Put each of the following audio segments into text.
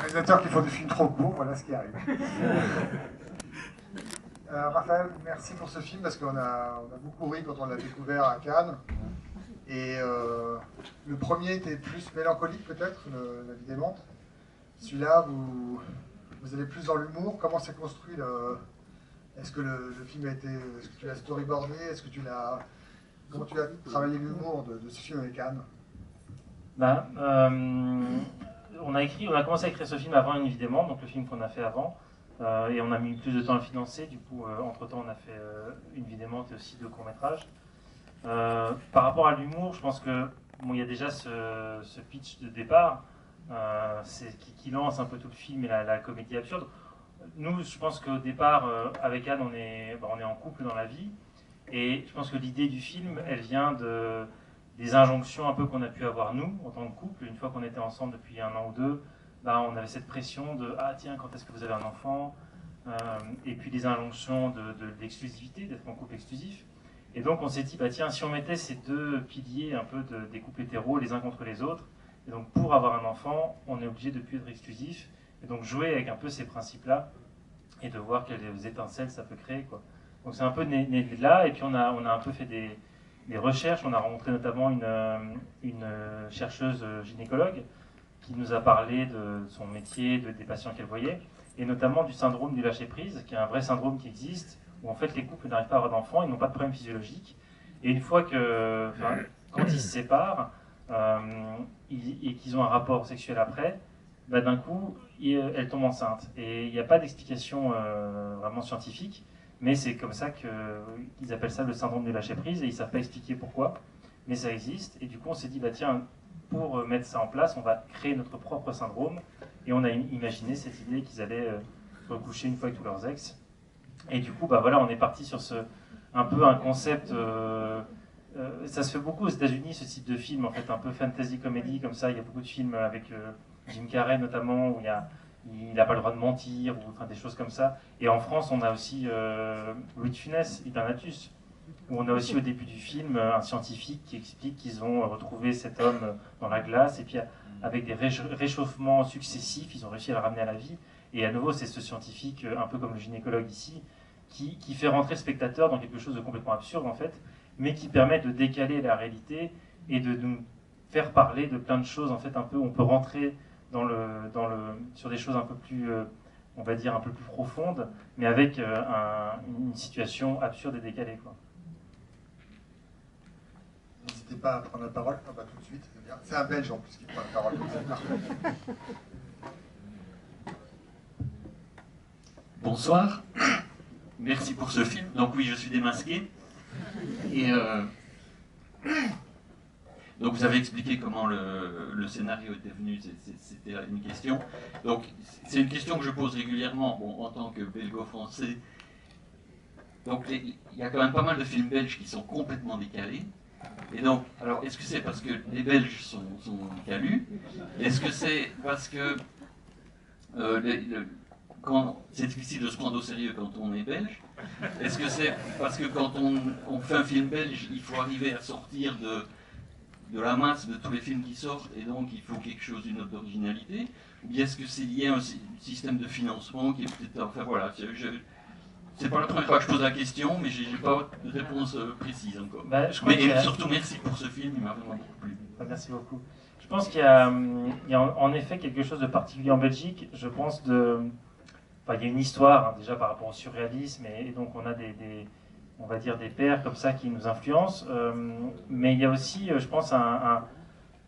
réalisateurs qui font des films trop courts, voilà ce qui arrive. Raphaël, merci pour ce film parce qu'on a beaucoup ri quand on l'a découvert à Cannes. Et le premier était plus mélancolique peut-être, La vie des montres. Celui-là, vous allez plus dans l'humour. Comment s'est construit Est-ce que le film a été... Est-ce que tu l'as storyboardé? Comment tu as travaillé l'humour de ce film avec Anne? Ben, on a commencé à écrire ce film avant Une vie des montres, donc le film qu'on a fait avant. Et on a mis plus de temps à le financer. Du coup, entre-temps, on a fait Une vie des montres et aussi 2 courts-métrages. Par rapport à l'humour, je pense que bon, il y a déjà ce pitch de départ qui lance un peu tout le film et la comédie absurde. Nous, je pense qu'au départ, avec Anne, on est en couple dans la vie. Et je pense que l'idée du film, elle vient des injonctions un peu qu'on a pu avoir nous, en tant que couple. Une fois qu'on était ensemble depuis 1 an ou 2, bah, on avait cette pression de « Ah tiens, quand est-ce que vous avez un enfant ?» Et puis des injonctions d'exclusivité, d'être en couple exclusif. Et donc on s'est dit, bah tiens, si on mettait ces 2 piliers un peu des couples hétéros les uns contre les autres, et donc pour avoir un enfant, on est obligé de ne plus être exclusif, et donc jouer avec un peu ces principes-là, et de voir quelles étincelles ça peut créer, quoi. Donc c'est un peu né de là, et puis on a un peu fait des recherches, on a rencontré notamment une chercheuse gynécologue, qui nous a parlé de son métier, des patients qu'elle voyait, et notamment du syndrome du lâcher-prise, qui est un vrai syndrome qui existe, où en fait les couples n'arrivent pas à avoir d'enfants, ils n'ont pas de problème physiologique, et une fois quand ils se séparent, et qu'ils ont un rapport sexuel après, bah, d'un coup, elle tombe enceinte. Et il n'y a pas d'explication vraiment scientifique, mais c'est comme ça qu'ils appellent ça le syndrome du lâcher-prise, et ils ne savent pas expliquer pourquoi, mais ça existe, et du coup on s'est dit, bah tiens, pour mettre ça en place, on va créer notre propre syndrome, et on a imaginé cette idée qu'ils allaient recoucher une fois avec tous leurs ex. Et du coup, bah voilà, on est parti sur un peu un concept. Ça se fait beaucoup aux États-Unis, ce type de film, en fait, un peu fantasy comédie comme ça. Il y a beaucoup de films avec Jim Carrey notamment, où il n'a pas le droit de mentir, ou enfin, des choses comme ça. Et en France, on a aussi Louis de Funès, Hibernatus, où on a aussi au début du film un scientifique qui explique qu'ils ont retrouvé cet homme dans la glace, et puis avec des réchauffements successifs, ils ont réussi à le ramener à la vie. Et à nouveau, c'est ce scientifique, un peu comme le gynécologue ici, qui fait rentrer le spectateur dans quelque chose de complètement absurde en fait, mais qui permet de décaler la réalité et de nous faire parler de plein de choses en fait un peu. On peut rentrer sur des choses un peu plus, on va dire un peu plus profondes, mais avec une situation absurde et décalée, quoi. N'hésitez pas à prendre la parole. Ah bah, tout de suite, c'est bien. C'est un Belge en plus qui prend la parole. Bonsoir, merci pour ce film. Donc oui, je suis démasqué. Et donc vous avez expliqué comment le scénario était venu, c'était une question. Donc c'est une question que je pose régulièrement, bon, en tant que belgo-français. Donc il y a quand même pas mal de films belges qui sont complètement décalés. Et donc, alors est-ce que c'est parce que les Belges sont calus? Est-ce que c'est parce que c'est difficile de se prendre au sérieux quand on est belge? Est-ce que c'est parce que quand on fait un film belge, il faut arriver à sortir de la masse de tous les films qui sortent, et donc il faut quelque chose, une autre originalité? Ou bien est-ce que c'est lié à un système de financement qui est peut-être... Enfin voilà, c'est pas la première fois que je pose la question, mais j'ai pas de réponse précise encore. Bah, surtout merci pour ce film, il m'a vraiment beaucoup plu. Merci beaucoup. Je pense qu'il y a en effet quelque chose de particulier en Belgique. Je pense il y a une histoire, hein, déjà par rapport au surréalisme, et donc on a on va dire des pairs comme ça qui nous influencent. Mais il y a aussi, je pense,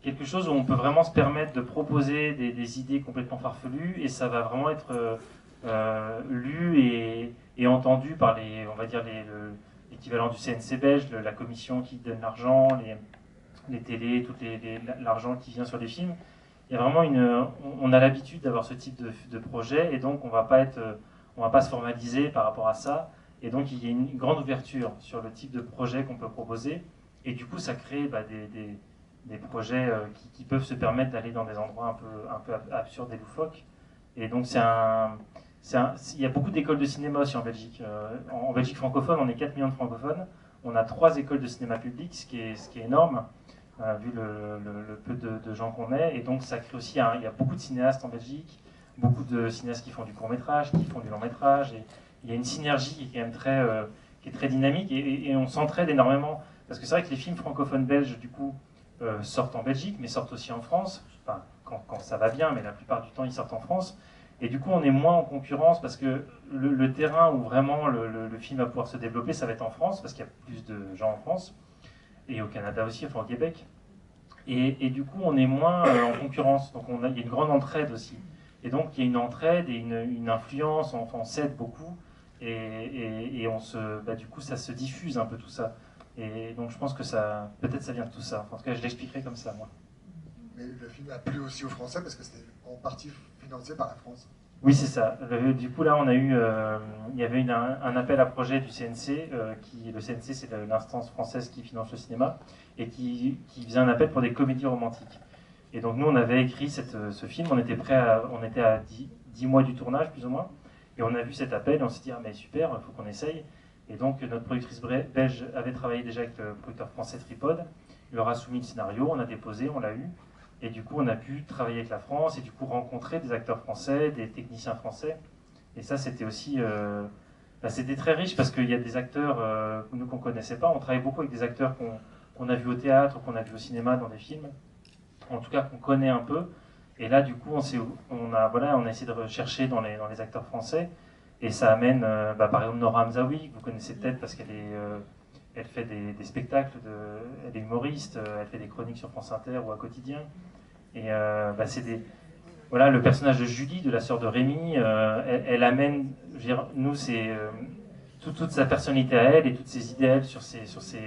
quelque chose où on peut vraiment se permettre de proposer des idées complètement farfelues, et ça va vraiment être lu et entendu par on va dire l'équivalent du CNC belge, la commission qui donne l'argent, les télés, tout l'argent qui vient sur les films. Il y a vraiment on a l'habitude d'avoir ce type de projet, et donc on va pas se formaliser par rapport à ça, et donc il y a une grande ouverture sur le type de projet qu'on peut proposer, et du coup ça crée des projets qui peuvent se permettre d'aller dans des endroits un peu absurdes et loufoques. Et donc il y a beaucoup d'écoles de cinéma aussi en Belgique. En Belgique francophone, on est 4 millions de francophones, on a 3 écoles de cinéma public, ce qui est énorme. Vu le peu de gens qu'on est, et donc ça crée aussi, il y a beaucoup de cinéastes en Belgique, beaucoup de cinéastes qui font du court-métrage, qui font du long-métrage, et il y a une synergie qui est quand même qui est très dynamique, et on s'entraide énormément, parce que c'est vrai que les films francophones belges, du coup, sortent en Belgique, mais sortent aussi en France, enfin, quand ça va bien, mais la plupart du temps, ils sortent en France, et du coup, on est moins en concurrence, parce que le terrain où vraiment le film va pouvoir se développer, ça va être en France, parce qu'il y a plus de gens en France, et au Canada aussi, enfin au Québec. Et du coup, on est moins en concurrence. Donc, il y a une grande entraide aussi. Et donc, il y a une entraide et une influence, on s'aide beaucoup. Et du coup, ça se diffuse un peu tout ça. Et donc, je pense que peut-être ça vient de tout ça. En tout cas, je l'expliquerai comme ça, moi. Mais le film a plu aussi aux Français parce que c'était en partie financé par la France. Oui, c'est ça. Du coup, là, il y avait un appel à projet du CNC. Le CNC, c'est l'instance française qui finance le cinéma, et qui faisait un appel pour des comédies romantiques. Et donc, nous, on avait écrit ce film. On était on était à 10 mois du tournage, plus ou moins. Et on a vu cet appel et on s'est dit, ah, mais super, il faut qu'on essaye. Et donc, notre productrice belge avait travaillé déjà avec le producteur français Tripod. Il leur a soumis le scénario, on a déposé, on l'a eu. Et du coup, on a pu travailler avec la France et du coup rencontrer des acteurs français, des techniciens français. Et ça, c'était aussi... c'était très riche parce qu'il y a des acteurs nous qu'on ne connaissait pas. On travaille beaucoup avec des acteurs qu'on a vus au théâtre, qu'on a vus au cinéma, dans des films. En tout cas, qu'on connaît un peu. Et là, du coup, on a essayé de rechercher dans les acteurs français. Et ça amène, par exemple, Nora Hamzaoui, que vous connaissez peut-être parce elle fait des spectacles, elle est humoriste, elle fait des chroniques sur France Inter ou à Quotidien. Et le personnage de Julie, de la sœur de Rémi, elle amène, je veux dire, nous, c'est toute sa personnalité à elle et toutes ses idées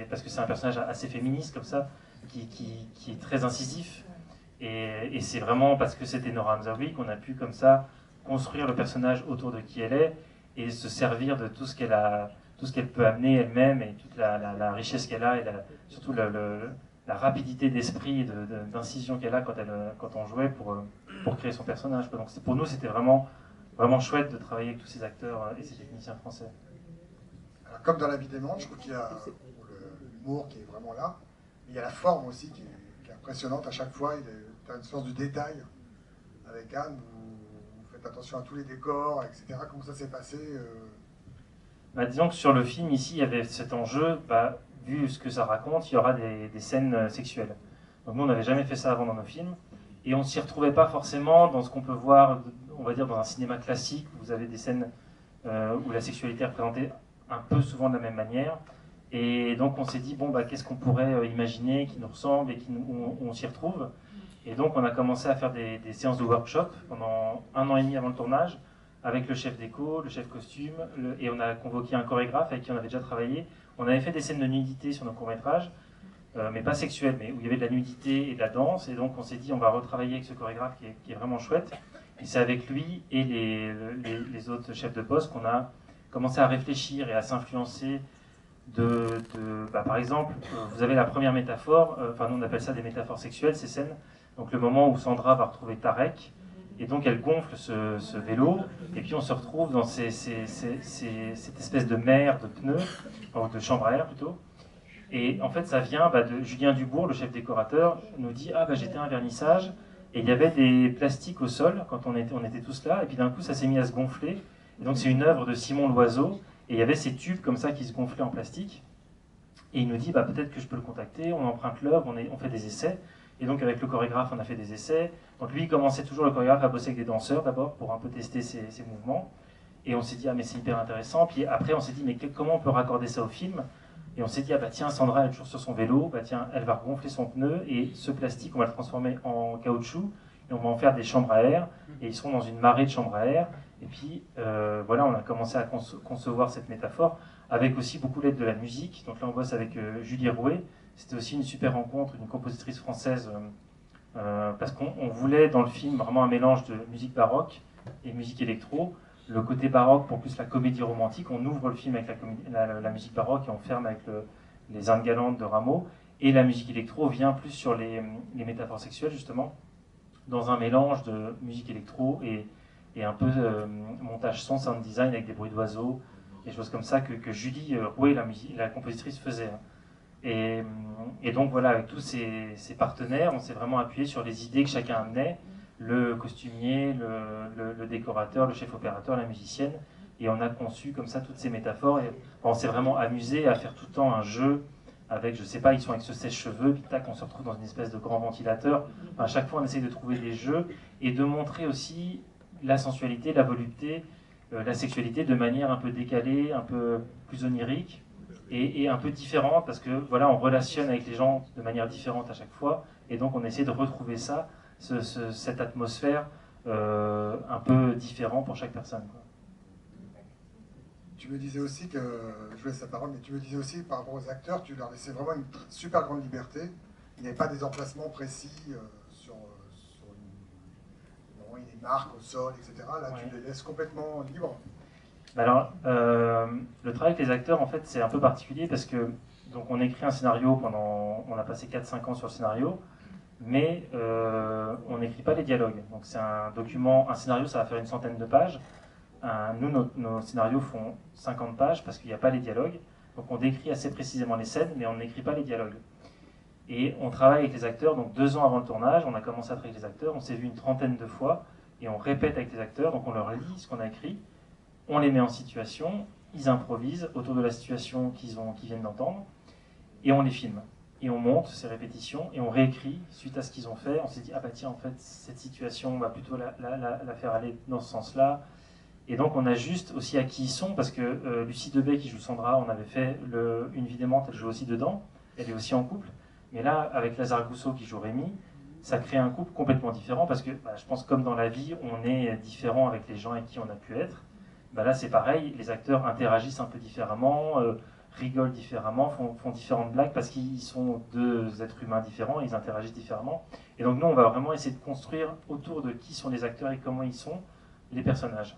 parce que c'est un personnage assez féministe comme ça, qui est très incisif. Et c'est vraiment parce que c'était Nora Hamzaoui qu'on a pu comme ça construire le personnage autour de qui elle est et se servir de tout ce qu'elle peut amener elle-même et toute la richesse qu'elle a et surtout la rapidité d'esprit, d'incision qu'elle a quand on jouait pour créer son personnage. Donc pour nous, c'était vraiment, vraiment chouette de travailler avec tous ces acteurs et ces techniciens français. Alors, comme dans La Vie démente, je trouve qu'il y a l'humour qui est vraiment là, mais il y a la forme aussi qui est impressionnante à chaque fois. Tu as une sens du détail avec Anne, vous faites attention à tous les décors, etc. Comment ça s'est passé Disons que sur le film, ici, il y avait cet enjeu, vu ce que ça raconte, il y aura des scènes sexuelles. Donc nous, on n'avait jamais fait ça avant dans nos films, et on ne s'y retrouvait pas forcément dans ce qu'on peut voir, on va dire, dans un cinéma classique, où vous avez des scènes où la sexualité est représentée un peu souvent de la même manière. Et donc on s'est dit, qu'est-ce qu'on pourrait imaginer qui nous ressemble et où on s'y retrouve. Et donc on a commencé à faire des séances de workshop pendant 1 an et demi avant le tournage, avec le chef déco, le chef costume, et on a convoqué un chorégraphe avec qui on avait déjà travaillé. On avait fait des scènes de nudité sur nos courts-métrages, mais pas sexuelles, mais où il y avait de la nudité et de la danse. Et donc on s'est dit, on va retravailler avec ce chorégraphe qui est vraiment chouette. Et c'est avec lui et les autres chefs de poste qu'on a commencé à réfléchir et à s'influencer par exemple, vous avez la première métaphore, nous on appelle ça des métaphores sexuelles, ces scènes. Donc le moment où Sandra va retrouver Tarek, et donc elle gonfle ce vélo, et puis on se retrouve dans cette espèce de mer de pneus, ou de chambre à air plutôt. Et en fait ça vient de Julien Dubourg, le chef décorateur, nous dit j'étais à un vernissage, et il y avait des plastiques au sol quand on était tous là, et puis d'un coup ça s'est mis à se gonfler. Et donc c'est une œuvre de Simon Loiseau, et il y avait ces tubes comme ça qui se gonflaient en plastique. Et il nous dit, peut-être que je peux le contacter, on emprunte l'œuvre, on fait des essais. Et donc avec le chorégraphe, on a fait des essais. Donc lui, il commençait toujours, le chorégraphe, à bosser avec des danseurs d'abord, pour un peu tester ses mouvements. Et on s'est dit, mais c'est hyper intéressant. Puis après, on s'est dit, mais comment on peut raccorder ça au film? Et on s'est dit, tiens, Sandra, elle est toujours sur son vélo, tiens, elle va gonfler son pneu, et ce plastique, on va le transformer en caoutchouc, et on va en faire des chambres à air, et ils seront dans une marée de chambres à air. Et puis, on a commencé à concevoir cette métaphore, avec aussi beaucoup l'aide de la musique. Donc là, on bosse avec Julie Rouet. C'était aussi une super rencontre, une compositrice française, parce qu'on voulait dans le film vraiment un mélange de musique baroque et musique électro. Le côté baroque pour plus la comédie romantique. On ouvre le film avec la musique baroque et on ferme avec les Indes galantes de Rameau. Et la musique électro vient plus sur les métaphores sexuelles, justement, dans un mélange de musique électro et un peu montage son, sound design avec des bruits d'oiseaux, des choses comme ça que Julie Rouet, la compositrice, faisait. Et donc voilà, avec tous ces partenaires, on s'est vraiment appuyé sur les idées que chacun amenait le costumier, le décorateur, le chef opérateur, la musicienne. Et on a conçu comme ça toutes ces métaphores. Et on s'est vraiment amusé à faire tout le temps un jeu avec, je sais pas, ils sont avec ce sèche-cheveux, puis tac, on se retrouve dans une espèce de grand ventilateur. Enfin, à chaque fois, on essaye de trouver des jeux et de montrer aussi la sensualité, la volupté, la sexualité de manière un peu décalée, un peu plus onirique et un peu différente parce que voilà, on relationne avec les gens de manière différente à chaque fois et donc on essaie de retrouver ça, cette atmosphère un peu différente pour chaque personne, quoi. Tu me disais aussi que, je vous laisse la parole, mais tu me disais aussi par rapport aux acteurs, tu leur laissais vraiment une super grande liberté. Il n'y avait pas des emplacements précis sur une marque au sol, etc. Là, ouais. Tu les laisses complètement libres. Alors, le travail avec les acteurs, en fait, c'est un peu particulier parce que donc on écrit un scénario on a passé 4-5 ans sur le scénario, mais on n'écrit pas les dialogues. Donc c'est un document, un scénario, ça va faire une centaine de pages. Nous, nos scénarios font 50 pages parce qu'il n'y a pas les dialogues. Donc on décrit assez précisément les scènes, mais on n'écrit pas les dialogues. Et on travaille avec les acteurs, donc 2 ans avant le tournage, on a commencé à travailler avec les acteurs, on s'est vu une trentaine de fois, et on répète avec les acteurs, donc on leur lit ce qu'on a écrit, on les met en situation, ils improvisent autour de la situation qu'ils viennent d'entendre, et on les filme. Et on monte ces répétitions, et on réécrit suite à ce qu'ils ont fait. On s'est dit, ah bah tiens, en fait, cette situation, on va plutôt la faire aller dans ce sens-là. Et donc on ajuste aussi à qui ils sont, parce que Lucie Debay qui joue Sandra, on avait fait Une vie d'aimante, elle joue aussi dedans, elle est aussi en couple. Mais là, avec Lazare Gousseau qui joue Rémi, ça crée un couple complètement différent, parce que je pense comme dans la vie, on est différent avec les gens avec qui on a pu être. Là c'est pareil, les acteurs interagissent un peu différemment, rigolent différemment, font différentes blagues, parce qu'ils sont 2 êtres humains différents, ils interagissent différemment. Et donc nous, on va vraiment essayer de construire autour de qui sont les acteurs et comment ils sont les personnages.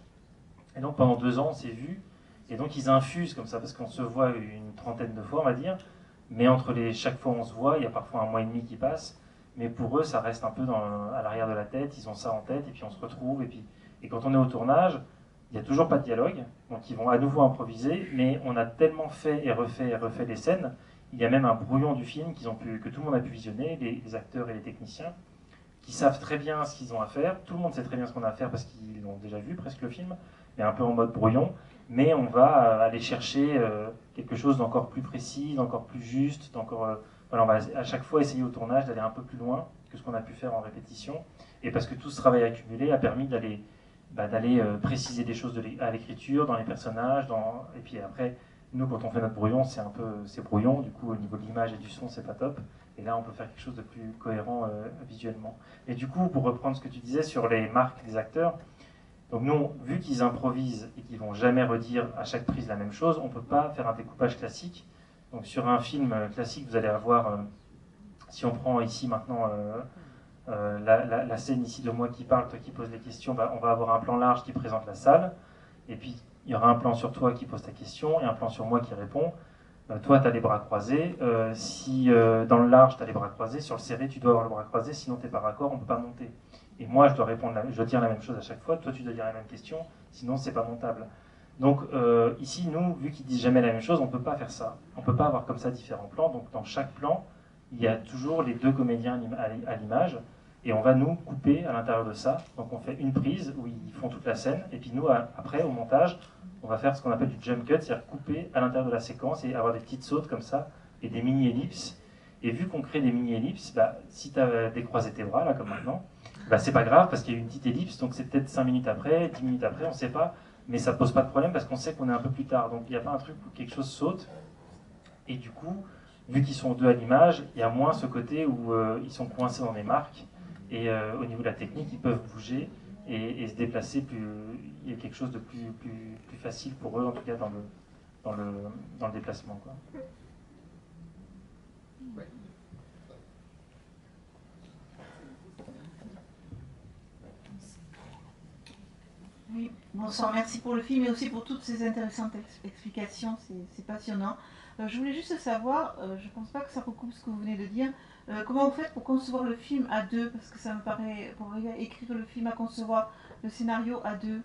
Et donc pendant 2 ans, on s'est vus, et donc ils infusent comme ça, parce qu'on se voit une trentaine de fois, on va dire, mais chaque fois on se voit, il y a parfois 1 mois et demi qui passe, mais pour eux, ça reste un peu à l'arrière de la tête, ils ont ça en tête, et puis on se retrouve, et quand on est au tournage, il n'y a toujours pas de dialogue, donc ils vont à nouveau improviser, mais on a tellement fait et refait les scènes, il y a même un brouillon du film que tout le monde a pu visionner, les acteurs et les techniciens, qui savent très bien ce qu'ils ont à faire, tout le monde sait très bien ce qu'on a à faire parce qu'ils l'ont déjà vu presque le film, mais un peu en mode brouillon, mais on va aller chercher quelque chose d'encore plus précis, d'encore plus juste, voilà, on va à chaque fois essayer au tournage d'aller un peu plus loin que ce qu'on a pu faire en répétition, et parce que tout ce travail accumulé a permis d'aller préciser des choses à l'écriture, dans les personnages, et puis après, nous quand on fait notre brouillon, c'est brouillon, du coup au niveau de l'image et du son, c'est pas top, et là on peut faire quelque chose de plus cohérent visuellement. Et du coup, pour reprendre ce que tu disais sur les marques des acteurs, donc nous, vu qu'ils improvisent et qu'ils vont jamais redire à chaque prise la même chose, on ne peut pas faire un découpage classique. Donc sur un film classique, vous allez avoir, si on prend ici maintenant la scène ici de moi qui parle, toi qui pose les questions, on va avoir un plan large qui présente la salle, et puis il y aura un plan sur toi qui pose ta question, et un plan sur moi qui répond. Toi, tu as les bras croisés. Si dans le large, tu as les bras croisés, sur le serré, tu dois avoir le bras croisé, sinon tu n'es pas raccord, on ne peut pas monter. Et moi, je dois dire la même chose à chaque fois, toi, tu dois dire la même question, sinon, c'est pas montable. Donc, ici, nous, vu qu'ils disent jamais la même chose, on ne peut pas faire ça. On ne peut pas avoir comme ça différents plans. Donc, dans chaque plan, il y a toujours les 2 comédiens à l'image, et on va nous couper à l'intérieur de ça. Donc, on fait une prise où ils font toute la scène, et puis nous, après, au montage, on va faire ce qu'on appelle du jump cut, c'est-à-dire couper à l'intérieur de la séquence et avoir des petites sautes comme ça, et des mini-ellipses. Et vu qu'on crée des mini-ellipses, si tu as décroisé tes bras, là, comme maintenant, c'est pas grave parce qu'il y a une petite ellipse, donc c'est peut-être 5 minutes après, 10 minutes après, on ne sait pas, mais ça pose pas de problème parce qu'on sait qu'on est un peu plus tard. Donc il n'y a pas un truc où quelque chose saute, et du coup, vu qu'ils sont 2 à l'image, il y a moins ce côté où ils sont coincés dans des marques, et au niveau de la technique, ils peuvent bouger et se déplacer, il y a quelque chose de plus facile pour eux, en tout cas dans le déplacement, quoi. Ouais. Oui, bonsoir, merci pour le film et aussi pour toutes ces intéressantes explications, c'est passionnant. Je voulais juste savoir, je ne pense pas que ça recoupe ce que vous venez de dire, comment vous faites pour concevoir le film à 2, parce que ça me paraît, pour écrire le film, à concevoir le scénario à 2,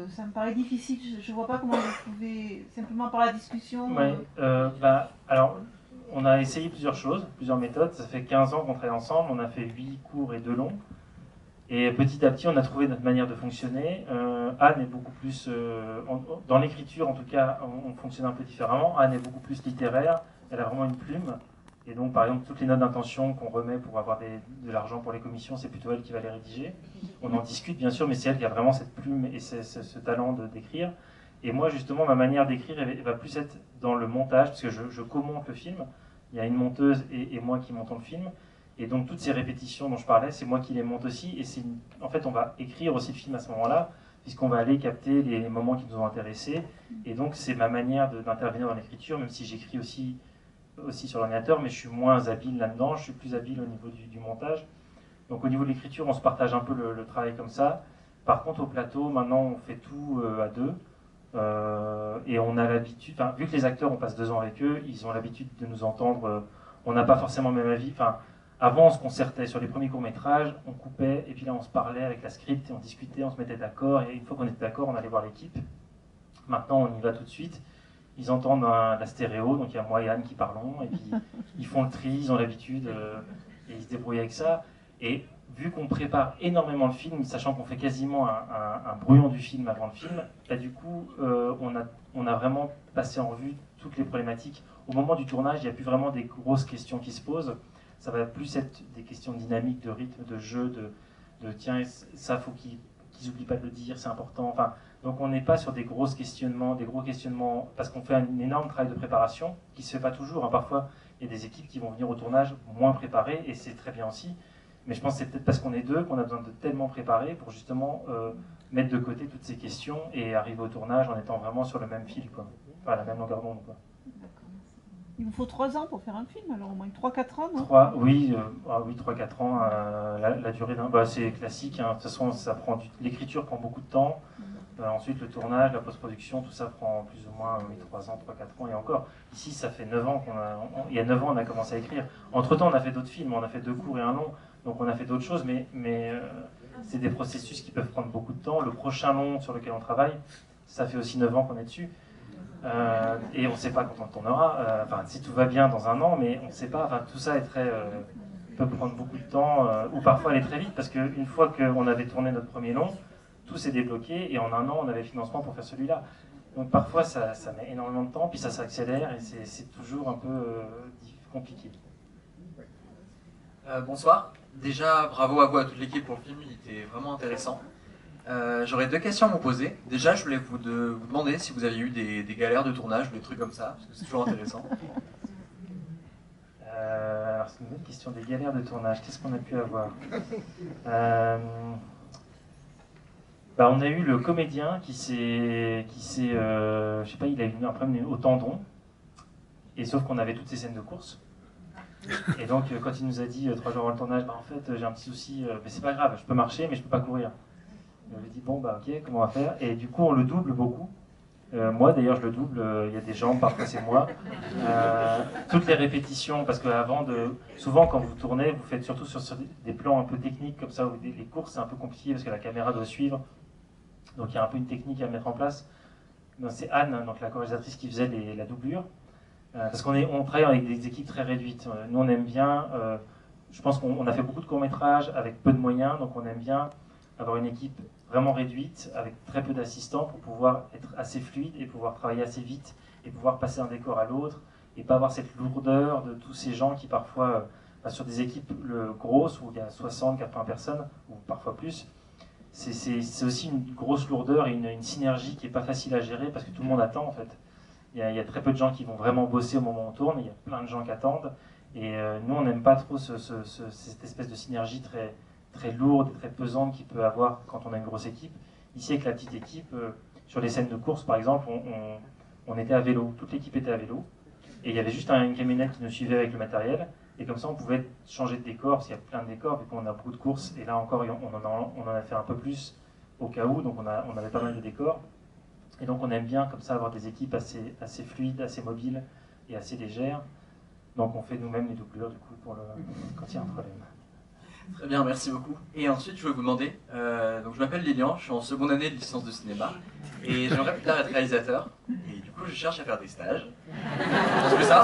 ça me paraît difficile, je ne vois pas comment vous pouvez, simplement par la discussion... Oui, alors, on a essayé plusieurs choses, plusieurs méthodes, ça fait 15 ans qu'on travaille ensemble, on a fait 8 courts et 2 longs. Et petit à petit, on a trouvé notre manière de fonctionner. Anne est beaucoup plus, dans l'écriture en tout cas, on fonctionne un peu différemment. Anne est beaucoup plus littéraire, elle a vraiment une plume. Et donc, par exemple, toutes les notes d'intention qu'on remet pour avoir de l'argent pour les commissions, c'est plutôt elle qui va les rédiger. On en discute, bien sûr, mais c'est elle qui a vraiment cette plume et ce talent d'écrire. Et moi, justement, ma manière d'écrire, elle va plus être dans le montage, parce que je co-monte le film. Il y a une monteuse et moi qui montons le film. Et donc, toutes ces répétitions dont je parlais, c'est moi qui les monte aussi. Et en fait, on va écrire aussi le film à ce moment-là, puisqu'on va aller capter les moments qui nous ont intéressés. Et donc, c'est ma manière d'intervenir dans l'écriture, même si j'écris aussi sur l'ordinateur, mais je suis moins habile là-dedans, je suis plus habile au niveau du montage. Donc au niveau de l'écriture, on se partage un peu le travail comme ça. Par contre, au plateau, maintenant, on fait tout à deux. Et on a l'habitude, vu que les acteurs, on passe 2 ans avec eux, ils ont l'habitude de nous entendre. On n'a pas forcément le même avis. Avant, on se concertait sur les premiers courts-métrages, on coupait, et puis là, on se parlait avec la script, et on discutait, on se mettait d'accord, et une fois qu'on était d'accord, on allait voir l'équipe. Maintenant, on y va tout de suite. Ils entendent la stéréo, donc il y a moi et Anne qui parlons, et puis ils font le tri, ils ont l'habitude, et ils se débrouillent avec ça. Et vu qu'on prépare énormément le film, sachant qu'on fait quasiment un brouillon du film avant le film, là, du coup, on a vraiment passé en revue toutes les problématiques. Au moment du tournage, il n'y a plus vraiment des grosses questions qui se posent. Ça va plus être des questions dynamiques, de rythme, de jeu, de tiens, ça, faut qu'ils n'oublient pas de le dire, c'est important. Donc on n'est pas sur des gros questionnements, parce qu'on fait un énorme travail de préparation qui ne se fait pas toujours. Parfois, il y a des équipes qui vont venir au tournage moins préparées, et c'est très bien aussi. Mais je pense que c'est peut-être parce qu'on est deux qu'on a besoin de tellement préparer pour justement mettre de côté toutes ces questions et arriver au tournage en étant vraiment sur le même fil, quoi. La même longueur d'onde, quoi. Il vous faut 3 ans pour faire un film, alors au moins 3-4 ans, non? 3-4 ans, la durée d'un... c'est classique, hein. De toute façon, l'écriture prend beaucoup de temps. Ensuite, le tournage, la post-production, tout ça prend plus ou moins 3 ans, 3-4 ans, et encore. Ici, ça fait 9 ans il y a 9 ans, on a commencé à écrire. Entre-temps, on a fait d'autres films, on a fait 2 courts et un long, donc on a fait d'autres choses, mais c'est des processus qui peuvent prendre beaucoup de temps. Le prochain long sur lequel on travaille, ça fait aussi 9 ans qu'on est dessus. Et on ne sait pas quand on tournera, si tout va bien dans un an, mais on ne sait pas, tout ça est peut prendre beaucoup de temps, ou parfois aller très vite, parce qu'une fois qu'on avait tourné notre premier long, tout s'est débloqué, et en un an, on avait le financement pour faire celui-là. Donc parfois, ça met énormément de temps, puis ça s'accélère, et c'est toujours un peu compliqué. Bonsoir. Déjà, bravo à vous, à toute l'équipe pour le film, il était vraiment intéressant. J'aurais 2 questions à vous poser. Déjà, je voulais vous demander si vous aviez eu des galères de tournage ou des trucs comme ça, parce que c'est toujours intéressant. Alors, c'est une bonne question, des galères de tournage. Qu'est-ce qu'on a pu avoir? On a eu le comédien qui s'est je sais pas, il a eu un problème au tendon, et sauf qu'on avait toutes ces scènes de course. Et donc, quand il nous a dit 3 jours avant le tournage, en fait, j'ai un petit souci, mais c'est pas grave, je peux marcher, mais je peux pas courir. Et on lui dit, ok, comment on va faire? Et du coup, on le double beaucoup. Moi, d'ailleurs, je le double, il y a des jambes, parfois c'est moi. Toutes les répétitions, parce que souvent, quand vous tournez, vous faites surtout sur des plans un peu techniques, comme ça, où les courses, c'est un peu compliqué, parce que la caméra doit suivre. Donc, il y a un peu une technique à mettre en place. C'est Anne, donc la chorégraphiatrice, qui faisait la doublure. Parce qu'on travaille avec des équipes très réduites. Nous, on aime bien, je pense qu'on a fait beaucoup de courts-métrages avec peu de moyens, donc on aime bien avoir une équipe vraiment réduite, avec très peu d'assistants, pour pouvoir être assez fluide et pouvoir travailler assez vite et pouvoir passer d'un décor à l'autre et pas avoir cette lourdeur de tous ces gens qui parfois, sur des équipes grosses où il y a 60, 80 personnes, ou parfois plus, c'est aussi une grosse lourdeur et une synergie qui n'est pas facile à gérer parce que tout le monde attend en fait. Il y a très peu de gens qui vont vraiment bosser au moment où on tourne, il y a plein de gens qui attendent. Et nous, on n'aime pas trop cette espèce de synergie très lourde et très pesante qu'il peut avoir quand on a une grosse équipe. Ici, avec la petite équipe, sur les scènes de course, par exemple, on était à vélo. Toute l'équipe était à vélo. Et il y avait juste une camionnette qui nous suivait avec le matériel. Et comme ça, on pouvait changer de décor, parce qu'il y a plein de décors, vu qu'on a beaucoup de courses. Et là encore, on en a fait un peu plus au cas où, donc on avait pas mal de décors. Et donc on aime bien comme ça avoir des équipes assez fluides, assez mobiles et assez légères. Donc on fait nous-mêmes les doublures du coup quand il y a un problème. Très bien, merci beaucoup. Et ensuite, je voulais vous demander, donc je m'appelle Lilian, je suis en seconde année de licence de cinéma et j'aimerais plus tard être réalisateur. Et du coup, je cherche à faire des stages. Je veux savoir